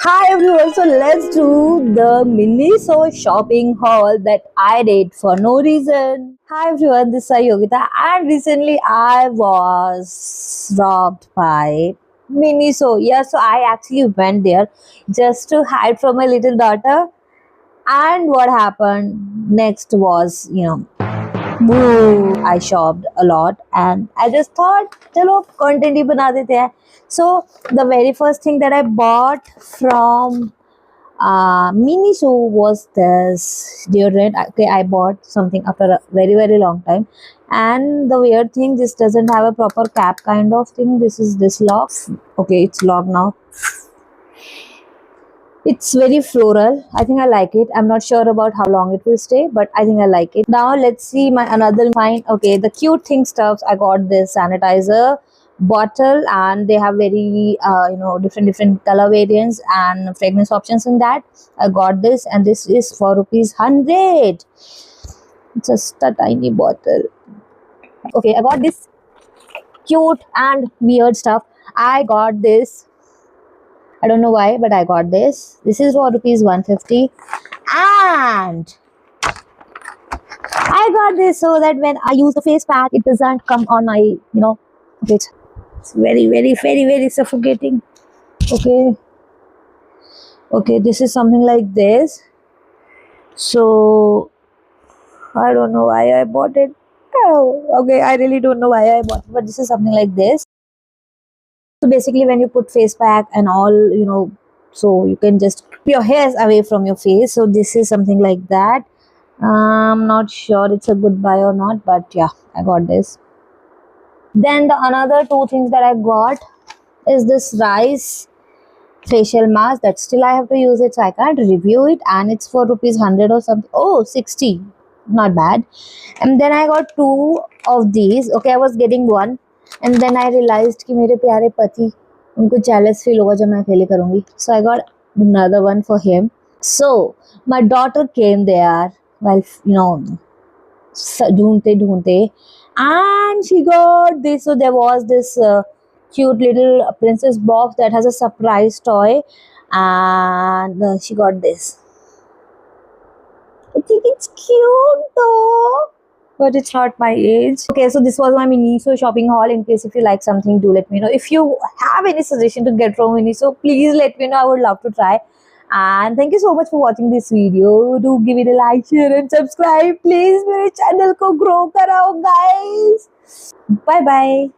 Hi everyone, so let's do the Miniso shopping haul that I did for no reason. Hi everyone, this is Yogita and recently I was robbed by Miniso. Yeah, so I actually went there just to hide from my little daughter. And what happened next was, boo, I shopped a lot and I just thought चलो content ही बना देते हैं. So the very first thing that I bought from Miniso was this deodorant. Okay, I bought something after a very long time, and the weird thing, this doesn't have a proper cap kind of thing. This lock. Okay, it's locked now. It's very floral. I think I like it. I'm not sure about how long it will stay, but I think I like it. Now let's see my another fine. Okay, the cute thing stuffs. I got this sanitizer bottle, and they have very different color variants and fragrance options in that. I got this, and this is for rupees 100. Just a tiny bottle. Okay, I got this cute and weird stuff. I got this. I don't know why, but I got this. This is for rupees 150. And I got this so that when I use the face pack, it doesn't come on my, it's very suffocating. Okay. Okay, this is something like this. So, I don't know why I bought it. Oh, okay, I really don't know why I bought it, but this is something like this. So basically when you put face pack and all, so you can just keep your hairs away from your face. So this is something like that. I'm not sure it's a good buy or not, but yeah, I got this. Then the another two things that I got is this rice facial mask that still I have to use it, so I can't review it, and it's for rupees 100 or something. Oh, 60, not bad. And then I got two of these. Okay, I was getting one, and then I realized कि मेरे प्यारे पति उनको jealous feel होगा जब मैं अकेले करूँगी. So I got another one for him. So my daughter came there while ढूंढते and she got this. So there was this cute little princess box that has a surprise toy, and she got this. I think it's cute though, but it's not my age. Okay, so this was my Miniso shopping haul. In case if you like something, do let me know. If you have any suggestion to get from Miniso, please let me know. I would love to try. And thank you so much for watching this video. Do give it a like, share and subscribe. Please मेरे channel को grow कराओ guys. Bye bye.